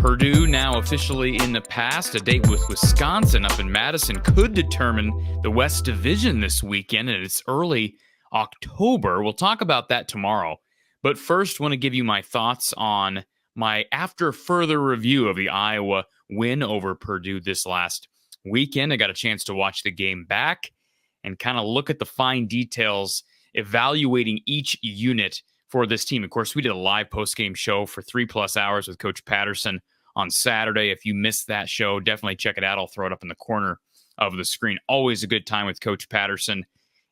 Purdue now officially in the past. A date with Wisconsin up in Madison could determine the West Division this weekend, and it's early October. We'll talk about that tomorrow. But first, I want to give you my thoughts on my after further review of the Iowa win over Purdue this last weekend. I got a chance to watch the game back and kind of look at the fine details, evaluating each unit for this team. Of course, we did a live post-game show for 3+ hours with Coach Patterson on Saturday. If you missed that show, definitely check it out. I'll throw it up in the corner of the screen. Always a good time with Coach Patterson.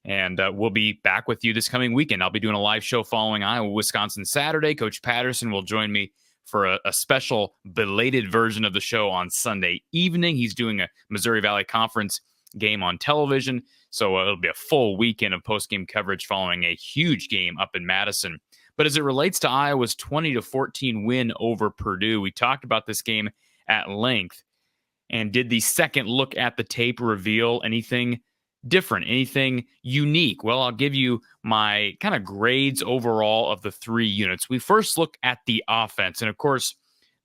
And we'll be back with you this coming weekend. I'll be doing a live show following Iowa, Wisconsin Saturday. Coach Patterson will join me for a special belated version of the show on Sunday evening. He's doing a Missouri Valley Conference game on television. So it'll be a full weekend of post-game coverage following a huge game up in Madison. But as it relates to Iowa's 20-14 win over Purdue, we talked about this game at length. And did the second look at the tape reveal anything different, anything unique? Well, I'll give you my kind of grades overall of the three units. We first look at the offense. And of course,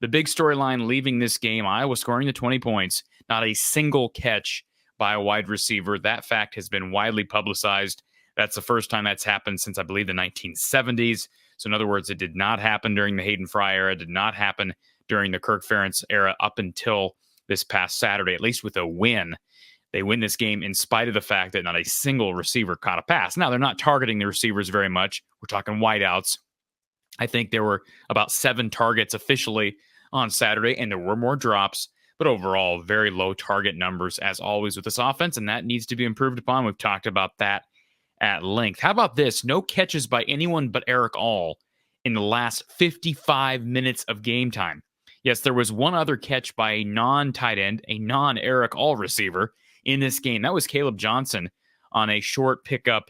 the big storyline leaving this game, Iowa scoring the 20 points, not a single catch by a wide receiver. That fact has been widely publicized. That's the first time that's happened since, I believe, the 1970s. So in other words, it did not happen during the Hayden Fry era, did not happen during the Kirk Ferentz era up until this past Saturday, at least with a win. They win this game in spite of the fact that not a single receiver caught a pass. Now, they're not targeting the receivers very much. We're talking wideouts. I think there were about 7 targets officially on Saturday, and there were more drops. But overall, very low target numbers, as always, with this offense, and that needs to be improved upon. We've talked about that at length. How about this? No catches by anyone but Eric All in the last 55 minutes of game time. Yes, there was one other catch by a non-tight end, a non-Eric All receiver in this game. That was Caleb Johnson on a short pickup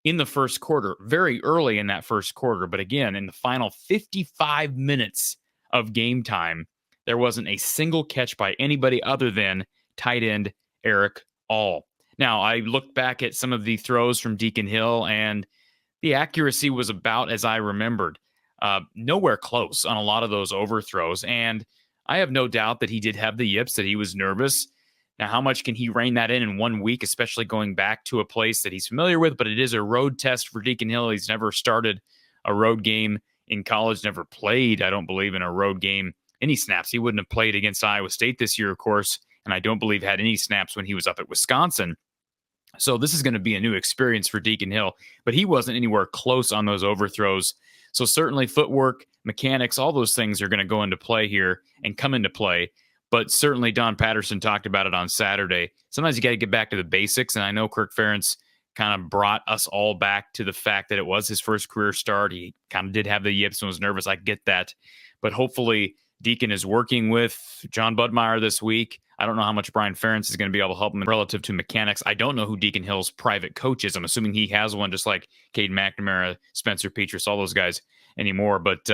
in the first quarter, very early in that first quarter. But again, in the final 55 minutes of game time, there wasn't a single catch by anybody other than tight end Eric All. Now, I looked back at some of the throws from Deacon Hill, and the accuracy was about as I remembered. Nowhere close on a lot of those overthrows, and I have no doubt that he did have the yips, that he was nervous. Now, how much can he rein that in 1 week, especially going back to a place that he's familiar with? But it is a road test for Deacon Hill. He's never started a road game in college, never played, I don't believe, in a road game any snaps. He wouldn't have played against Iowa State this year, of course, and I don't believe had any snaps when he was up at Wisconsin. So this is going to be a new experience for Deacon Hill, but he wasn't anywhere close on those overthrows. So certainly footwork, mechanics, all those things are going to go into play here and come into play. But certainly Don Patterson talked about it on Saturday. Sometimes you got to get back to the basics, and I know Kirk Ferentz kind of brought us all back to the fact that it was his first career start. He kind of did have the yips and was nervous. I get that. But hopefully Deacon is working with John Budmeyer this week. I don't know how much Brian Ferentz is going to be able to help him relative to mechanics. I don't know who Deacon Hill's private coach is. I'm assuming he has one, just like Caden McNamara, Spencer Petras, all those guys anymore. But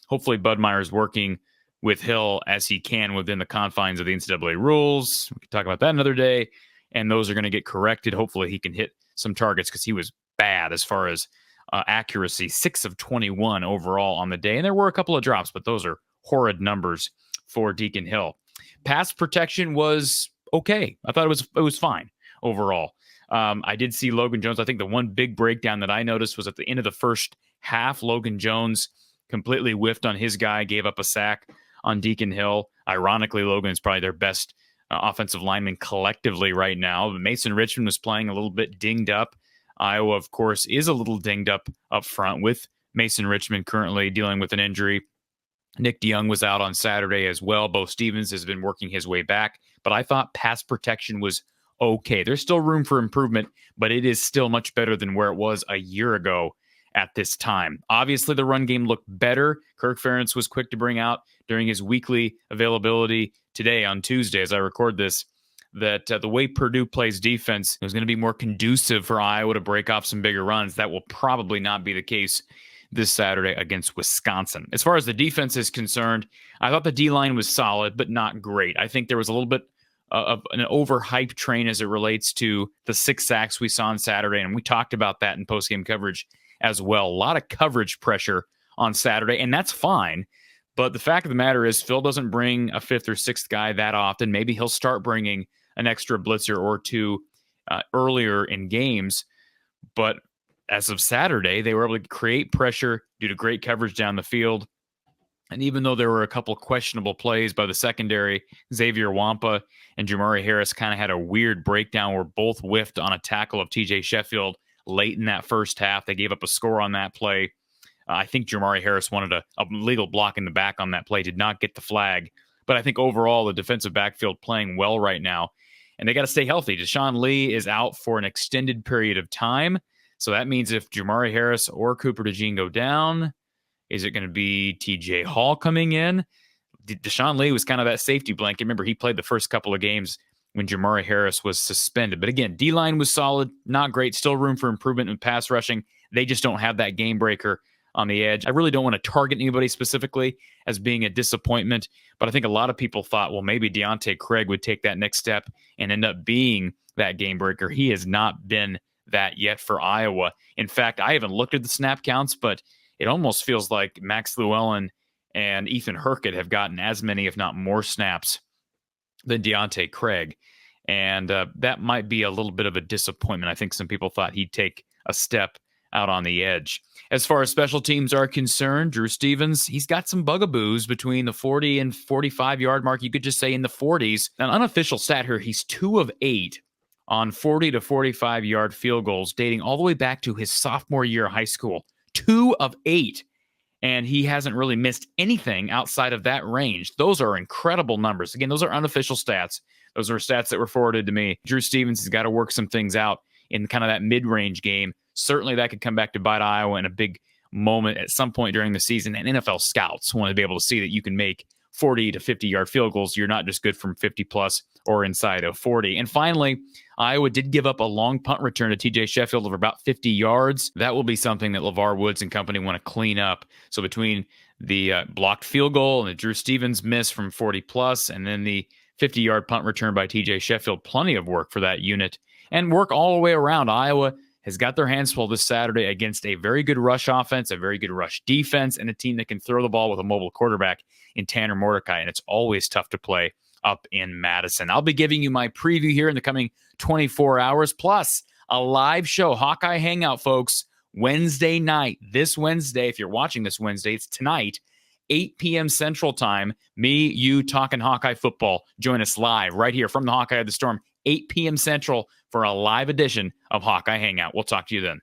hopefully Budmeyer is working with Hill as he can within the confines of the NCAA rules. We can talk about that another day. And those are going to get corrected. Hopefully he can hit some targets, because he was bad as far as accuracy. 6 of 21 overall on the day. And there were a couple of drops, but those are horrid numbers for Deacon Hill. Pass protection was okay. I thought it was fine overall. I did see Logan Jones. I think the one big breakdown that I noticed was at the end of the first half. Logan Jones completely whiffed on his guy, gave up a sack on Deacon Hill. Ironically, Logan is probably their best offensive lineman collectively right now. But Mason Richmond was playing a little bit dinged up. Iowa, of course, is a little dinged up front, with Mason Richmond currently dealing with an injury. Nick DeYoung was out on Saturday as well. Bo Stevens has been working his way back, but I thought pass protection was okay. There's still room for improvement, but it is still much better than where it was a year ago at this time. Obviously, the run game looked better. Kirk Ferentz was quick to bring out during his weekly availability today on Tuesday, as I record this, that the way Purdue plays defense is going to be more conducive for Iowa to break off some bigger runs. That will probably not be the case this Saturday against Wisconsin. As far as the defense is concerned, I thought the D-line was solid, but not great. I think there was a little bit of an overhyped train as it relates to the 6 sacks we saw on Saturday, and we talked about that in postgame coverage as well. A lot of coverage pressure on Saturday, and that's fine, But the fact of the matter is, Phil doesn't bring a fifth or sixth guy that often. Maybe he'll start bringing an extra blitzer or two earlier in games. But as of Saturday, they were able to create pressure due to great coverage down the field. And even though there were a couple questionable plays by the secondary, Xavier Wampa and Jamari Harris kind of had a weird breakdown where both whiffed on a tackle of TJ Sheffield late in that first half. They gave up a score on that play. I think Jamari Harris wanted a legal block in the back on that play, did not get the flag. But I think overall, the defensive backfield playing well right now. And they got to stay healthy. Deshaun Lee is out for an extended period of time. So that means if Jamari Harris or Cooper DeJean go down, is it going to be TJ Hall coming in? Deshaun Lee was kind of that safety blanket. Remember, he played the first couple of games when Jamari Harris was suspended. But again, D-line was solid, not great. Still room for improvement in pass rushing. They just don't have that game breaker on the edge. I really don't want to target anybody specifically as being a disappointment, but I think a lot of people thought, well, maybe Deontay Craig would take that next step and end up being that game breaker. He has not been that yet for Iowa. In fact, I haven't looked at the snap counts, but it almost feels like Max Llewellyn and Ethan Hurkett have gotten as many, if not more, snaps than Deontay Craig. And that might be a little bit of a disappointment. I think some people thought he'd take a step out on the edge. As far as special teams are concerned, Drew Stevens, he's got some bugaboos between the 40 and 45-yard mark. You could just say in the 40s. An unofficial stat here, he's 2 of 8 on 40 to 45-yard field goals, dating all the way back to his sophomore year of high school. 2 of 8. And he hasn't really missed anything outside of that range. Those are incredible numbers. Again, those are unofficial stats. Those are stats that were forwarded to me. Drew Stevens has got to work some things out in kind of that mid-range game. Certainly that could come back to bite Iowa in a big moment at some point during the season. And NFL scouts want to be able to see that you can make 40 to 50-yard field goals. You're not just good from 50-plus or inside of 40. And finally, Iowa did give up a long punt return to TJ Sheffield of about 50 yards. That will be something that LeVar Woods and company want to clean up. So between the blocked field goal and the Drew Stevens miss from 40-plus and then the 50-yard punt return by TJ Sheffield, plenty of work for that unit. And work all the way around. Iowa has got their hands full this Saturday against a very good rush offense, a very good rush defense, and a team that can throw the ball with a mobile quarterback in Tanner Mordecai. And it's always tough to play up in Madison. I'll be giving you my preview here in the coming 24 hours, plus a live show, Hawkeye Hangout, folks, Wednesday night. This Wednesday, if you're watching this Wednesday, it's tonight, 8 p.m. Central Time. Me, you, talking Hawkeye football. Join us live right here from the Hawkeye of the Storm, 8 p.m. Central for a live edition of Hawkeye Hangout. We'll talk to you then.